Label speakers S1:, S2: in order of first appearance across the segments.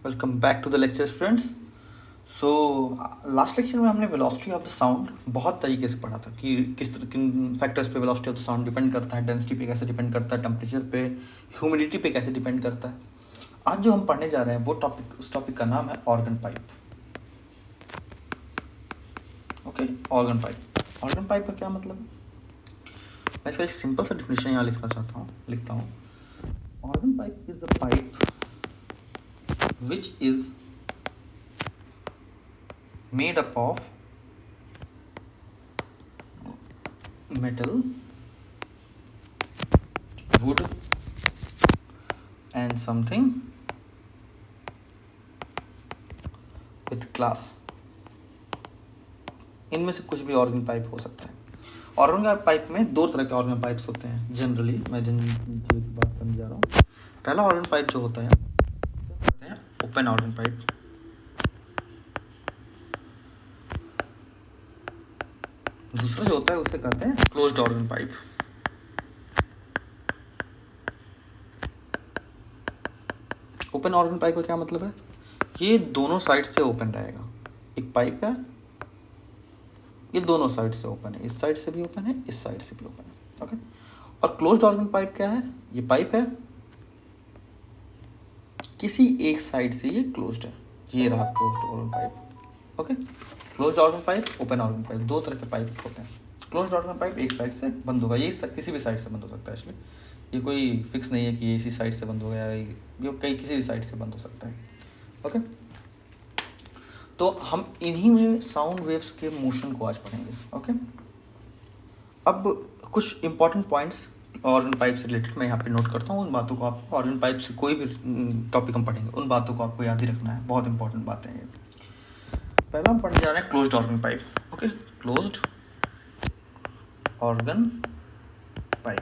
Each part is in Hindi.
S1: Welcome back to the lecture students. So last lecture में हमने वेलोसिटी ऑफ द साउंड बहुत तरीके से पढ़ा था कि किस तरह किन फैक्टर्स पे velocity of the sound depend करता है, डेंसिटी पे कैसे डिपेंड करता है, टेम्परेचर पे, ह्यूमिडिटी पे कैसे डिपेंड करता है। आज जो हम पढ़ने जा रहे हैं वो उस टॉपिक का नाम है organ pipe. Okay, organ pipe. Organ pipe का क्या मतलब है? मैं इसका एक सिंपल सा डिफिनेशन यहाँ लिखता हूँ। Organ pipe is the pipe which is made up of metal, wood and something with glass। इनमें से कुछ भी ऑर्गन पाइप हो सकता है। ऑर्गन पाइप में दो तरह के ऑर्गन पाइप्स होते हैं जनरली। मैं जिन चीज़ों की बात करने जा रहा हूँ, पहला ऑर्गन पाइप जो होता है कहते हैं ओपन ऑर्गन पाइप। दूसरा जो होता है उसे कहते हैं closed organ pipe. Open organ pipe का क्या मतलब है? ये दोनों साइड से ओपन रहेगा। एक पाइप है, ये दोनों साइड से ओपन है, इस साइड से भी ओपन है, इस साइड से भी ओपन है। ओके। और क्लोज्ड ऑर्गन पाइप क्या है? ये पाइप है, किसी एक साइड से ये क्लोज्ड है। ये रहा closed organ pipe. Okay. Closed organ pipe, open organ pipe, दो तरह के पाइप होते हैं। क्लोज्ड ऑर्गन पाइप एक साइड से बंद होगा, ये किसी भी साइड से बंद हो सकता है। इसलिए ये कोई फिक्स नहीं है कि ये इसी साइड से बंद हो गया, ये कई किसी भी साइड से बंद हो सकता है। ओके। तो हम इन्हीं में साउंड वेव्स के मोशन को आज पढ़ेंगे। ओके। अब कुछ इंपॉर्टेंट पॉइंट्स ऑर्गन पाइप से रिलेटेड मैं यहाँ पे नोट करता हूँ। उन बातों को आप ऑर्गन पाइप से कोई भी टॉपिक हम पढ़ेंगे, उन बातों को आपको याद ही रखना है। बहुत इंपॉर्टेंट बातें हैं ये। पहला हम पढ़ने जा रहे हैं closed organ pipe. Okay, closed organ pipe.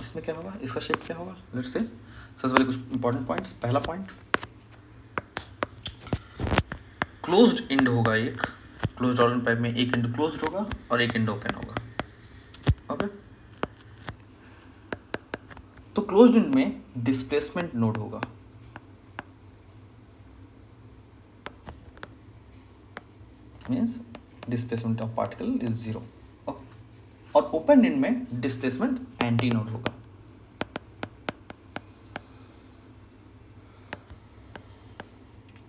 S1: इसमें क्या होगा, इसका शेप क्या होगा? लेट्स से सबसे पहले कुछ इंपॉर्टेंट पॉइंट्स। पहला पॉइंट, क्लोज्ड एंड होगा एक। क्लोज्ड ऑर्गन पाइप में एक एंड क्लोज्ड होगा और एक एंड ओपन होगा। ओके। तो क्लोज्ड एंड में डिस्प्लेसमेंट नोड होगा। Means displacement of particle is zero. Okay. और ओपन एंड में डिस्प्लेसमेंट एंटी नोड होगा।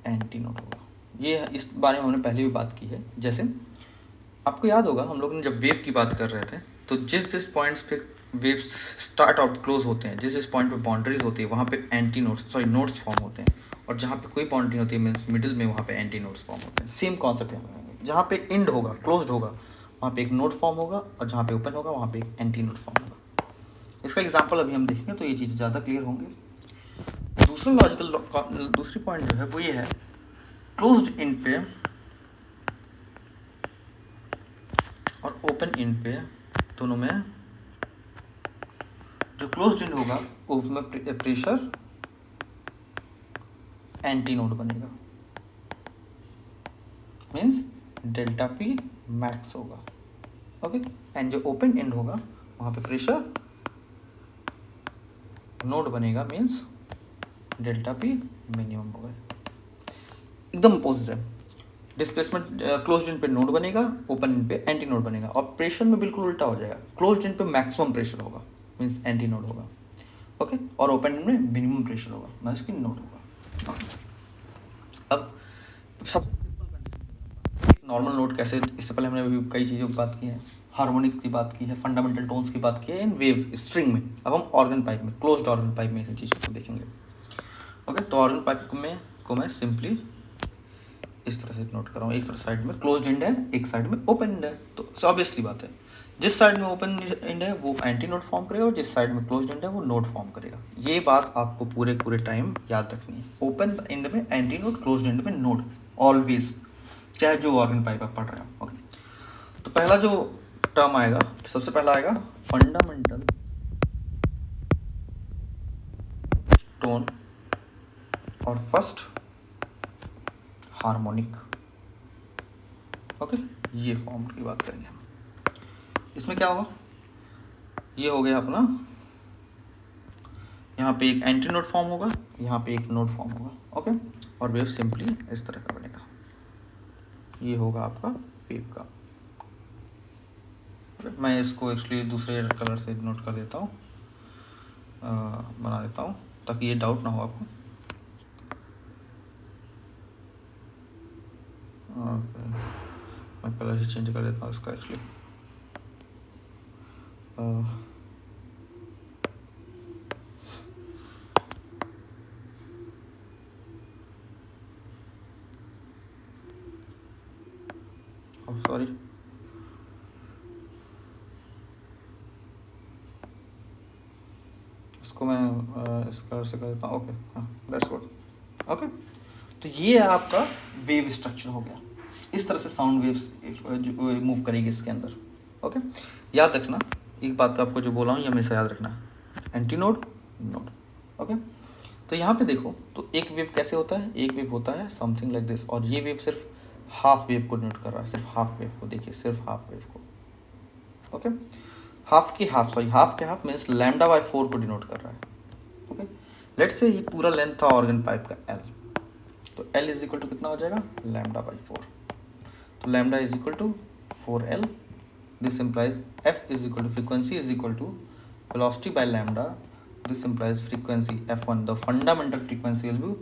S1: एंटी नोड होगा। ये इस बारे में हमने पहले भी बात की है। जैसे आपको याद होगा हम लोग ने जब वेव की बात कर रहे थे तो जिस पॉइंट्स पे वेव्स स्टार्ट आउट क्लोज होते हैं, जिस पॉइंट पे बाउंड्रीज होती है वहाँ पे एंटी नोड्स नोड्स फॉर्म होते हैं, और जहाँ पे कोई बाउंड्री होती है मीन्स मिडिल में, वहाँ पे एंटी नोड्स फॉर्म होते हैं। सेम कॉन्सेप्ट है। जहाँ पे एंड होगा, क्लोज्ड होगा, वहाँ पे एक नोड फॉर्म होगा, और जहाँ पे ओपन होगा वहाँ पे एक एंटी नोड फॉर्म होगा। इसका एग्जाम्पल अभी हम देखेंगे तो ये चीज़ें ज़्यादा क्लियर होंगी। दूसरी पॉइंट जो है वो ये है, क्लोज्ड एंड पे और ओपन एंड पे दोनों में जो क्लोज्ड एंड होगा उसमें प्रेशर एंटी नोड बनेगा। मीन्स डेल्टा पी मैक्स होगा। ओके। एंड जो ओपन एंड होगा वहाँ पे प्रेशर नोड बनेगा, मीन्स डेल्टा पी मिनिमम होगा। एकदम अपोजिट है। डिस्प्लेसमेंट क्लोज्ड एंड पे नोड बनेगा, ओपन एंड पे एंटी नोड बनेगा, और प्रेशर में बिल्कुल उल्टा हो जाएगा। क्लोज्ड एंड पे मैक्सिमम प्रेशर होगा, मीन्स एंटी नोड होगा। ओके। और ओपन एंड में मिनिमम प्रेशर होगा, मीन्स की नोड होगा। अब सबसे सिंपल नॉर्मल नोट कैसे, इससे पहले हमने अभी कई चीज़ों की बात की है, हार्मोनिक्स की बात की है, फंडामेंटल टोन्स की बात की है, इन वेव स्ट्रिंग में। अब हम ऑर्गन पाइप में, क्लोज्ड ऑर्गन पाइप में इस चीज़ों को देखेंगे। ओके। तो ऑर्गन पाइप को मैं सिंपली इस तरह से नोट कर रहा हूँ। एक साइड में क्लोज्ड एंड है, एक साइड में ओपन एंड है। तो ऑब्वियसली बात है, जिस साइड में ओपन एंड है वो एंटी नोड फॉर्म करेगा, और जिस साइड में क्लोज्ड एंड है वो नोड फॉर्म करेगा। ये बात आपको पूरे टाइम याद रखनी है। ओपन एंड में एंटी नोड, क्लोज्ड एंड में नोड, ऑलवेज, चाहे जो ऑर्गन पाइप आप पढ़ रहे हो। ओके। तो पहला जो टर्म आएगा, सबसे पहला आएगा फंडामेंटल टोन, और फर्स्ट हार्मोनिक। ओके। ये फॉर्म की बात करेंगे हम। इसमें क्या होगा, ये हो गया अपना, यहाँ पे एक एंटी नोड फॉर्म होगा, यहाँ पे एक नोड फॉर्म होगा, ओके। और वेव सिंपली इस तरह का बनेगा, ये होगा आपका वेव का। मैं इसको एक्चुअली दूसरे कलर से नोट कर देता हूँ, बना देता हूँ ताकि ये डाउट ना हो आपको। ओके, मैं कलर ही चेंज कर देता हूँ इसका एक्चुअली। सॉरी, इसको मैं इस कलर से कर देता हूँ, ओके। हाँ, दैट्स गुड, ओके। तो ये आपका वेव स्ट्रक्चर हो गया। इस तरह से साउंड वेव्स मूव करेगी इसके अंदर, ओके। याद रखना एक बात आपको जो बोला हूँ ये हमेशा याद रखना, एंटी नोड, नोड, ओके। तो यहाँ पे देखो, तो एक वेव कैसे होता है, एक वेव होता है समथिंग लाइक दिस, और ये वेव सिर्फ हाफ वेव को नोट कर रहा है, सिर्फ हाफ वेव को, देखिए सिर्फ हाफ वेव को, ओके। हाफ की हाफ, सॉरी हाफ के हाफ मीन्स लैम्डा बाई 4 को डिनोट कर रहा है, ओके। लेट्स से ये पूरा लेंथ था ऑर्गन पाइप का एल, तो एल इज इक्वल टू कितना हो जाएगा, लैम्डा बाई 4। तो lambda is equal to 4L, this implies F is equal to frequency is equal to velocity by lambda, this implies frequency F1, the fundamental frequency will be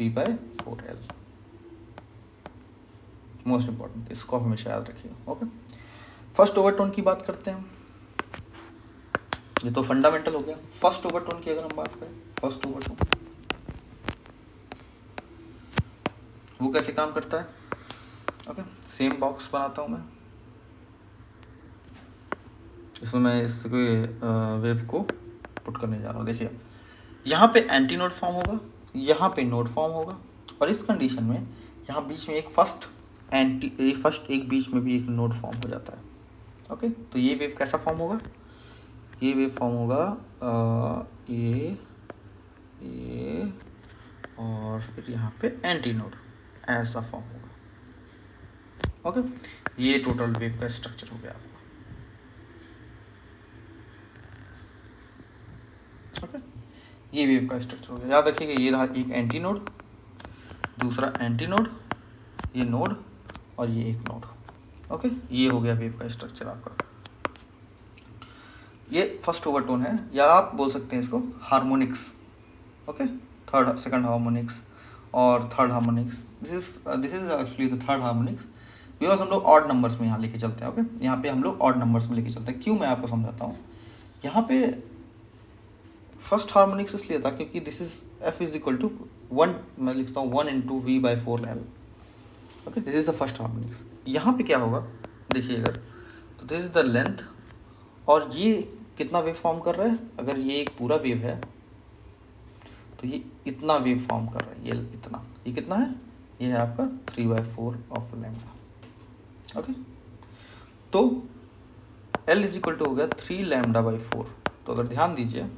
S1: V by 4L। Most important, इसको हमेशा याद रखिए, ओके। फर्स्ट ओवरटोन की बात करते हैं, ये तो फंडामेंटल हो गया। फर्स्ट ओवरटोन की अगर हम बात करें, फर्स्ट ओवरटोन वो कैसे काम करता है, ओके। सेम बॉक्स बनाता हूँ मैं, इसमें मैं इस वेव को पुट करने जा रहा हूँ। देखिए यहाँ पे एंटी नोड फॉर्म होगा, यहाँ पे नोड फॉर्म होगा, और इस कंडीशन में यहाँ बीच में एक फर्स्ट एक बीच में भी एक नोड फॉर्म हो जाता है, ओके। तो ये वेव कैसा फॉर्म होगा, ये वेव फॉर्म होगा ये और फिर यहाँ पे एंटी नोड, ऐसा फॉर्म होगा, ओके। ये टोटल वेव का स्ट्रक्चर हो गया आपका, ओके। ये वेव का स्ट्रक्चर हो गया। याद रखिएगा ये रहा एक एंटी नोड, दूसरा एंटी नोड, ये नोड और ये एक नोड, ओके। ये हो गया वेव का स्ट्रक्चर आपका। ये फर्स्ट ओवरटोन है, या आप बोल सकते हैं इसको हार्मोनिक्स, ओके। सेकंड हार्मोनिक्स और third harmonics, this is actually the third harmonics, because हम लोग ऑड नंबर्स में यहाँ लेके चलते हैं, ओके। यहाँ पे हम लोग ऑड नंबर्स में लेके चलते हैं, क्यों, मैं आपको समझाता हूँ। यहाँ पे फर्स्ट हार्मोनिक्स इसलिए था क्योंकि this is F is equal to 1, मैं लिखता हूँ 1 × V by 4L, okay. This is the first harmonics. यहाँ पे क्या होगा देखिए, अगर तो दिस इज द लेंथ, और ये कितना वेव फॉर्म कर रहा है, अगर ये एक पूरा वेव है तो ये इतना वेव फॉर्म कर रहा है, ये इतना, ये कितना है, ये है आपका 3/4 ऑफ लैम्डा, ओके। तो L इज इक्वल टू हो गया 3 लैम्डा बाई 4। तो अगर ध्यान दीजिए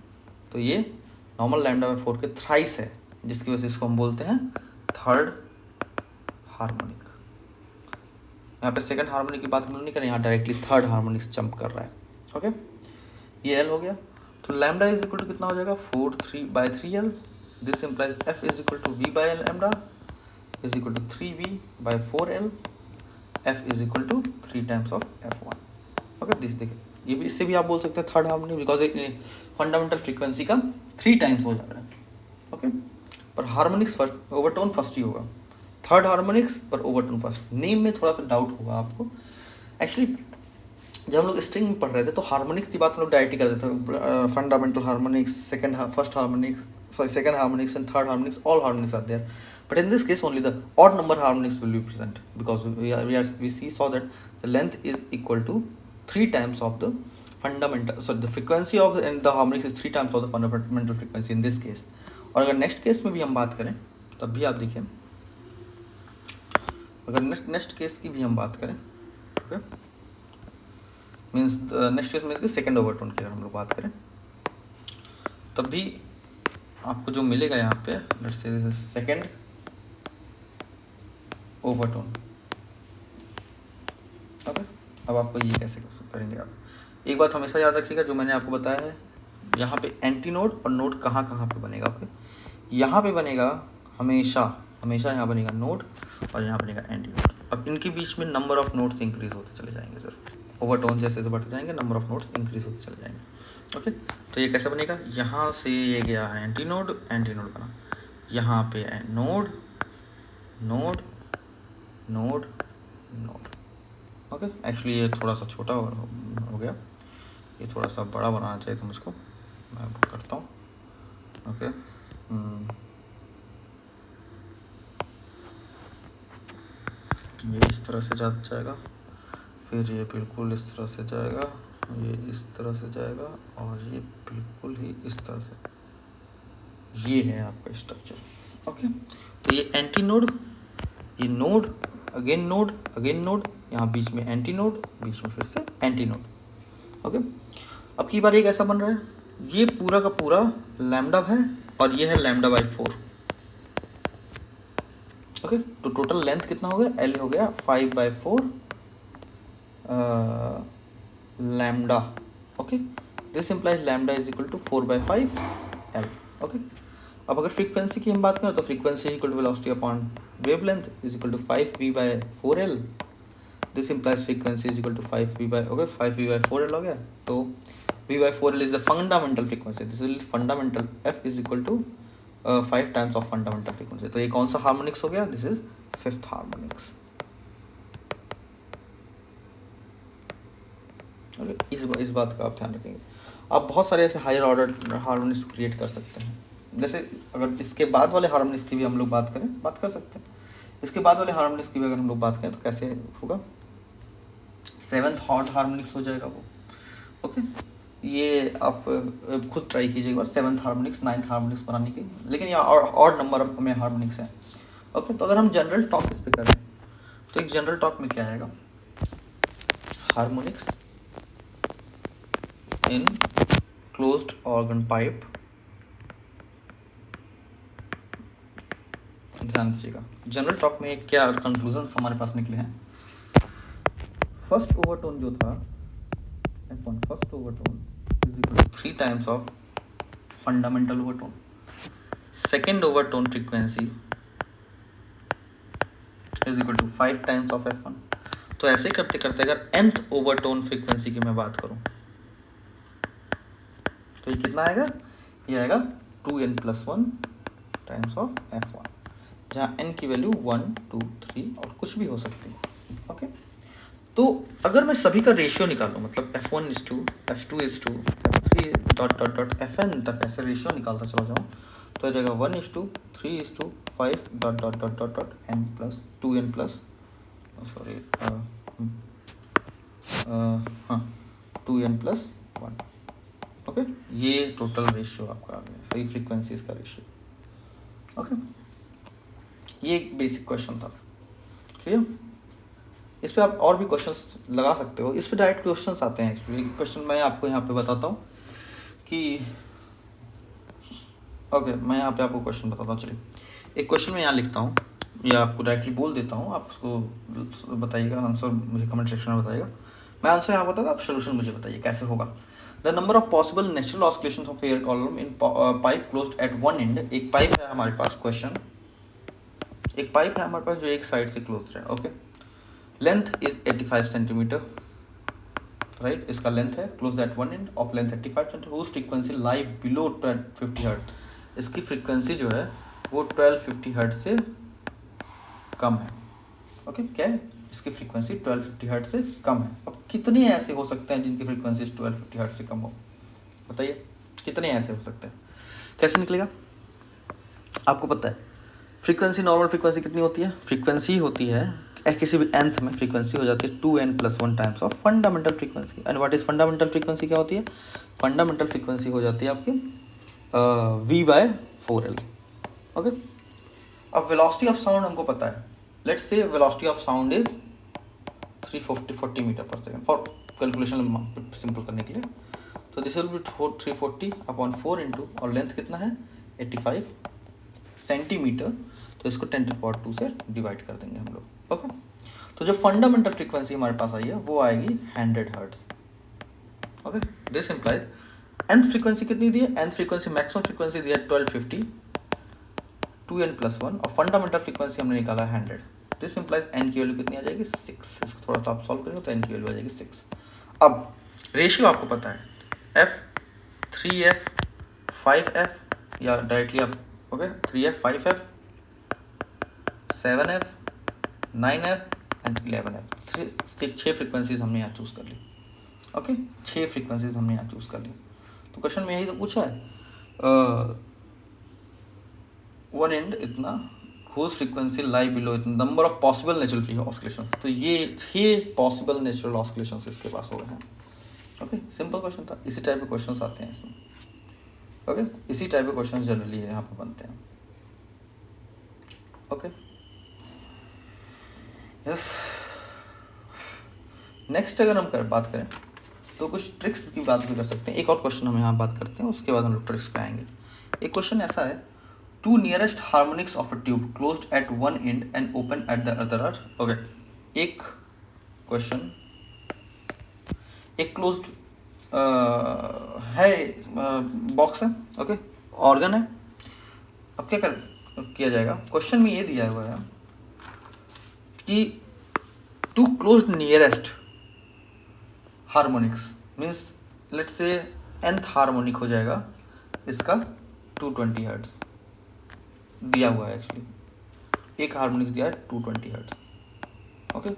S1: तो ये नॉर्मल लैम्डा बाई 4 के थ्राइस है, जिसकी वजह से इसको हम बोलते हैं थर्ड हार्मोनिक। यहाँ पे सेकंड हार्मोनिक की बात हम लोग नहीं करें, यहाँ डायरेक्टली थर्ड हार्मोनिक्स जंप कर रहा है, ओके। ये L हो गया, तो लैम्डा इज इक्वल टू कितना हो जाएगा 4/3L, this implies F is equal to V by lambda is equal to 3V by 4L, F is equal to 3 times of F1, okay. This देखिए, ये भी, इससे भी आप बोल सकते हैं third harmonic, because fundamental frequency का 3 टाइम्स हो जा रहा है, ओके। पर हार्मोनिक्स फर्स्ट, ओवरटोन फर्स्ट ही होगा, थर्ड हार्मोनिक्स पर ओवरटोन फर्स्ट। नेम में थोड़ा सा डाउट होगा आपको, एक्चुअली जब हम लोग स्ट्रिंग में पढ़ रहे थे तो हार्मोनिक्स की बात हम लोग डायरेक्टली कर देते थे, fundamental harmonics, first harmonics, second harmonics and third harmonics, all harmonics are there, but in this case only the odd number harmonics will be present, because we saw that the length is equal to 3 times of the fundamental, so the frequency of and the harmonics is 3 times of the fundamental frequency in this case। और अगर नेक्स्ट केस में भी हम बात करें तब भी आप देखिए, अगर नेक्स्ट केस की भी हम बात करें, okay, means next case means second overtone की अगर हम लोग बात करें तब भी आपको जो मिलेगा यहाँ पे, let's say second overtone, okay. अब आपको ये कैसे करेंगे आप, एक बात हमेशा याद रखिएगा जो मैंने आपको बताया है, यहाँ पे एंटी नोड और नोड कहाँ कहाँ पे बनेगा, ओके यहाँ पे बनेगा हमेशा यहाँ बनेगा नोड और यहाँ बनेगा एंटी नोड। अब इनके बीच में नंबर ऑफ नोड्स इंक्रीज होते चले जाएंगे सर, ओवरटोन जैसे तो बढ़ते जाएंगे, नंबर ऑफ नोड्स इंक्रीज होते चले जाएंगे। ओके तो ये कैसे बनेगा, यहाँ से ये गया एंटी नोड बना, यहाँ पे node node node node. Okay actually ये थोड़ा सा छोटा हो गया, ये थोड़ा सा बड़ा बनाना चाहिए था मुझको, मैं करता हूँ। ओके ये इस तरह से जाएगा, फिर ये बिल्कुल इस तरह से जाएगा, ये इस तरह से जाएगा और ये बिल्कुल ही इस तरह से, ये है आपका स्ट्रक्चर। ओके तो ये एंटी नोड, ये नोड अगेन नोड, यहाँ बीच में एंटी नोड, बीच में फिर से एंटी नोड। ओके अब की बार एक ऐसा बन रहा है, ये पूरा का पूरा लैम्डा है और ये है लैम्डा बाई 4। ओके तो टोटल लेंथ कितना हो गया, एल हो गया 5/4 lambda. Okay this implies lambda is equal to 4/5 L. Okay अब अगर फ्रीक्वेंसी की हम बात करें तो frequency equal to velocity upon wavelength is equal to 5v/4l। This implies frequency is equal to 5v/4l हो गया। तो v/4l is the fundamental frequency, this is fundamental, f is equal to 5 times of fundamental frequency. तो ये कौन सा हार्मोनिक्स हो गया, दिस इज 5th हार्मोनिक्स। इस बात का आप ध्यान रखेंगे। आप बहुत सारे ऐसे हायर ऑर्डर हार्मोनिक्स क्रिएट कर सकते हैं, जैसे अगर इसके बाद वाले हार्मोनिक्स की भी हम लोग बात कर सकते हैं। इसके बाद वाले हार्मोनिक्स की भी अगर हम लोग बात करें तो कैसे होगा, 7th हॉट हार्मोनिक्स हो जाएगा वो। ओके ये आप खुद ट्राई कीजिए एक बार 7th हार्मोनिक्स 9th हार्मोनिक्स बनाने की, लेकिन यहाँ और नंबर में हार्मोनिक्स हैं। ओके तो अगर हम जनरल टॉक इस पे करें तो एक जनरल टॉक में क्या आएगा, हार्मोनिक्स इन क्लोज्ड ऑर्गन पाइप। ध्यान दीजिएगा जनरल टॉक में क्या कंक्लूजन हमारे पास निकले हैं। फर्स्ट ओवरटोन जो था F1, first overtone is equal to 3 times of fundamental overtone. Second overtone frequency is equal to 5 times of F1। तो ऐसे करते करते अगर nth ओवरटोन फ्रीक्वेंसी की मैं बात करूं तो ये कितना आएगा, ये आएगा 2n+1 टाइम्स ऑफ F1, जहाँ n की वैल्यू 1 2 3 और कुछ भी हो सकती है। ओके तो अगर मैं सभी का रेशियो निकालूं, मतलब F1:2 F2:2 F3 dot dot dot Fn तक ऐसे रेशियो निकालता चला जाऊँ तो आ जाएगा 1:3:5 dot dot dot dot dot n plus 2n plus sorry 2n+1। Okay ये टोटल रेशियो आपका आ गया, सही फ्रीक्वेंसीज का रेशियो। ओके ये एक बेसिक क्वेश्चन था, क्लियर। इस पे आप और भी क्वेश्चंस लगा सकते हो, इस पे डायरेक्ट क्वेश्चंस आते हैं। एक्चुअली क्वेश्चन मैं आपको यहाँ पे बताता हूँ कि ओके मैं यहाँ पे आपको क्वेश्चन बताता हूँ। चलिए एक क्वेश्चन मैं यहाँ लिखता हूँ या आपको डायरेक्टली बोल देता हूँ, आप उसको बताइएगा, आंसर मुझे कमेंट सेक्शन में बताइएगा। मैं आंसर यहाँ बताऊँगा, आप सोल्यूशन मुझे बताइए कैसे होगा। The number of possible natural oscillation of air column in pipe closed at one and. एक पाइप है हमारे पास, क्वेश्चन एक पाइप है हमारे पास जो एक साइड से क्लोज है। Okay length is 85 centimetre, right. इसका लेंथ है close at one end of length 85 centimetre, whose frequency lie below 1250 hertz. इसकी फ्रीक्वेंसी जो है वो 1250 हर्ट्ज से कम है। ओके क्या है, इसकी फ्रीक्वेंसी 1250 हर्ट्ज से कम है। अब कितने ऐसे हो सकते हैं जिनकी फ्रीक्वेंसी 1250 हर्ट्ज से कम हो, बताइए कितने ऐसे हो सकते हैं, कैसे निकलेगा। आपको पता है फ्रीक्वेंसी, नॉर्मल फ्रीक्वेंसी कितनी होती है, फ्रीक्वेंसी होती है किसी भी nth में फ्रीक्वेंसी हो जाती है 2n+1 times of fundamental frequency. And what is fundamental frequency, क्या होती है, फंडामेंटल फ्रीक्वेंसी हो जाती है आपकी v/4l। ओके अब वेलोसिटी ऑफ साउंड हमको पता है, let's say velocity of sound is 340 metre per second, for calculation simple करने के लिए। तो दिस विल बी 340/4 इंटू, और लेंथ कितना है 85 सेंटीमीटर, तो इसको 10⁻² से डिवाइड कर देंगे हम लोग। ओके तो जो फंडामेंटल फ्रीक्वेंसी हमारे पास आई है वो आएगी 100 hertz. Okay this implies nth frequency कितनी दी है, nth फ्रीक्वेंसी मैक्सिमम फ्रीक्वेंसी दी है 1250 2n+1 और फंडामेंटल फ्रीक्वेंसी हमने निकाला है 100। दिस इंप्लाइज n की वैल्यू कितनी आ जाएगी 6। इसको थोड़ा सा आप सॉल्व करेंगे तो n की वैल्यू आ जाएगी 6। अब रेशियो आपको पता है f 3f 5f या डायरेक्टली आप okay 3f 5f 7f 9f and 11f। 6 frequencies हमने यहाँ चूज़ कर ली। ओके 6 फ्रीक्वेंसीज हमने यहाँ चूज़ कर ली। तो क्वेश्चन में यही तो पूछा है वन एंड इतना whose frequency lie below number of possible natural free oscillation. तो ये 6 पॉसिबल नेचुरल ऑस्किलेशन इसके पास हो गए हैं। ओके सिंपल क्वेश्चन था, इसी टाइप के क्वेश्चन आते हैं इसमें। ओके इसी टाइप के क्वेश्चन जनरली यहाँ पे बनते हैं। ओके यस नेक्स्ट अगर हम बात करें तो कुछ ट्रिक्स की बात भी कर सकते हैं। एक और क्वेश्चन हम यहाँ बात करते हैं, उसके बाद हम लोग ट्रिक्स पे आएंगे। एक क्वेश्चन ऐसा है, two nearest harmonics of a tube closed at one end and open at the other are. Okay एक क्वेश्चन, एक क्लोज्ड है बॉक्स है, ओके ऑर्गन है। अब क्या किया जाएगा, क्वेश्चन में ये दिया हुआ है कि two closed nearest harmonics means let's say nth harmonic हो जाएगा इसका 220 हर्ट्ज दिया हुआ है। एक्चुअली एक हार्मोनिक्स दिया है 220 हर्ट्ज। ओके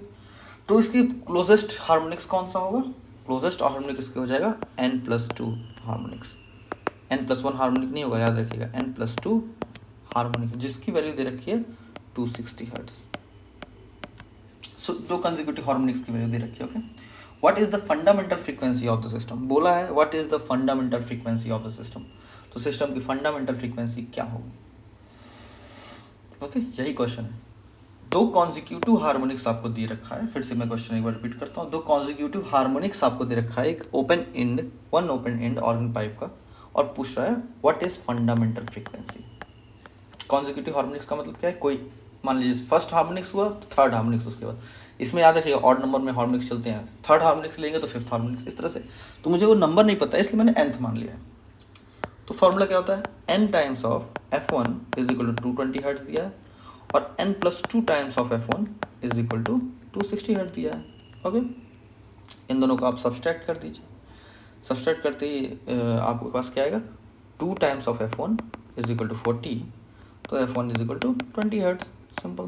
S1: तो इसकी क्लोजेस्ट हार्मोनिक्स कौन सा होगा, क्लोजेस्ट हार्मोनिक इसके हो जाएगा n+2 हार्मोनिक्स। n+1 हार्मोनिक नहीं होगा, याद रखिएगा n+2 हार्मोनिक जिसकी वैल्यू दे रखी है 260 हर्ट्ज। सो दो कंसेक्यूटिव हार्मोनिक्स की वैल्यू दे रखी है। Okay what is the fundamental frequency of the system, बोला है what is the fundamental frequency of the system. तो सिस्टम की फंडामेंटल फ्रीक्वेंसी क्या होगी। ओके यही क्वेश्चन है। दो कॉन्जिक्यूटिव हार्मोनिक्स आपको दे रखा है, फिर से मैं क्वेश्चन एक बार रिपीट करता हूँ। दो कॉन्जिक्यूटिव हार्मोनिक्स आपको दे रखा है, एक open and one open and organ pipe का, और पूछ रहा है what is fundamental frequency. Consecutive harmonics का मतलब क्या है, कोई मान लीजिए फर्स्ट हार्मोनिक्स हुआ तो थर्ड हार्मोनिक्स उसके बाद, इसमें याद रखिएगा ऑड नंबर में हार्मोनिक्स चलते हैं, थर्ड हार्मोनिक्स लेंगे तो फिफ्थ हार्मोनिक्स, इस तरह से। तो मुझे वो नंबर नहीं पता इसलिए मैंने nth मान लिया है। तो फॉर्मूला क्या होता है, n times of f1 is equal to 220 hertz दिया है, और n+2 times of f1 is equal to 260 hertz दिया है। ओके इन दोनों को आप सब्सट्रैक्ट कर दीजिए, सब्सट्रैक्ट करते ही आपके पास क्या आएगा, 2 times of f1 is equal to 40, तो f1 is equal to 20 hertz. Simple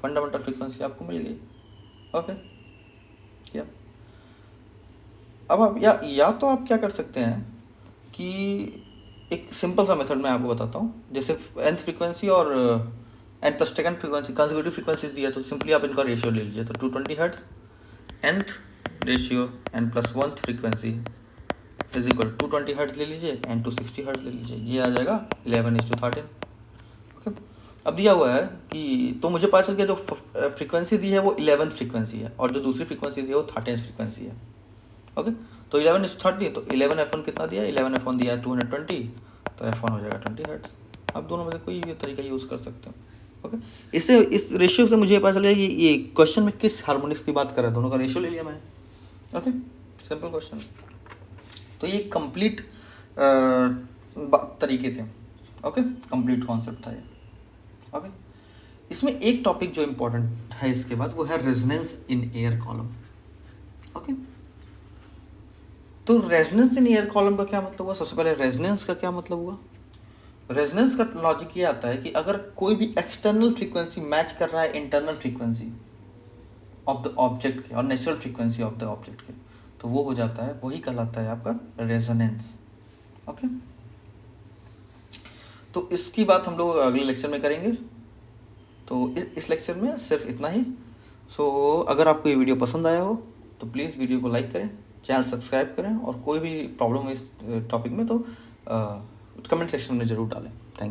S1: fundamental frequency आपको मिल गई। ओके या अब आप या तो आप क्या कर सकते हैं कि एक सिंपल सा मेथड मैं आपको बताता हूँ। जैसे nth फ्रीक्वेंसी और n+2 फ्रीक्वेंसी कंसेक्यूटिव फ्रीक्वेंसीज दिया, तो सिंपली आप इनका रेशियो ले लीजिए। तो 220 hertz nth ratio n+1 frequency is equal 220 hertz ले लीजिए, n260 हर्ट्ज ले लीजिए, ये आ जाएगा 11:13। ओके अब दिया हुआ है कि, तो मुझे पता चल गया जो फ्रीक्वेंसी दी है वो 11th फ्रीक्वेंसी है, और जो दूसरी फ्रीक्वेंसी दी है वो 13th फ्रीक्वेंसी है। ओके तो 11:30, तो 11 f1 कितना दिया है, 11 f1 दिया है 220, तो f1 हो जाएगा 20 हर्ट्ज। आप दोनों में से कोई भी तरीका यूज़ कर सकते हो। ओके इससे इस रेशियो से मुझे पता चल गया कि ये क्वेश्चन में किस हार्मोनिक्स की बात कर रहा है, दोनों का रेशियो ले लिया मैंने। Okay simple question. तो ये कंप्लीट तरीके थे। ओके कंप्लीट कॉन्सेप्ट था ये। ओके इसमें एक टॉपिक जो इम्पोर्टेंट है इसके बाद, वो है resonance in air column. Okay तो रेजोनेंस इन एयर कॉलम का क्या मतलब हुआ, सबसे पहले रेजोनेंस का क्या मतलब हुआ। रेजोनेंस का लॉजिक ये आता है कि अगर कोई भी एक्सटर्नल फ्रीक्वेंसी मैच कर रहा है internal frequency of the object के और natural frequency of the object के, तो वो हो जाता है, वही कहलाता है आपका रेजोनेंस। ओके तो इसकी बात हम लोग अगले लेक्चर में करेंगे। तो इस लेक्चर में सिर्फ इतना ही। सो अगर आपको ये वीडियो पसंद आया हो तो प्लीज़ वीडियो को लाइक करें, चैनल सब्सक्राइब करें, और कोई भी प्रॉब्लम है इस टॉपिक में तो कमेंट सेक्शन में ज़रूर डालें।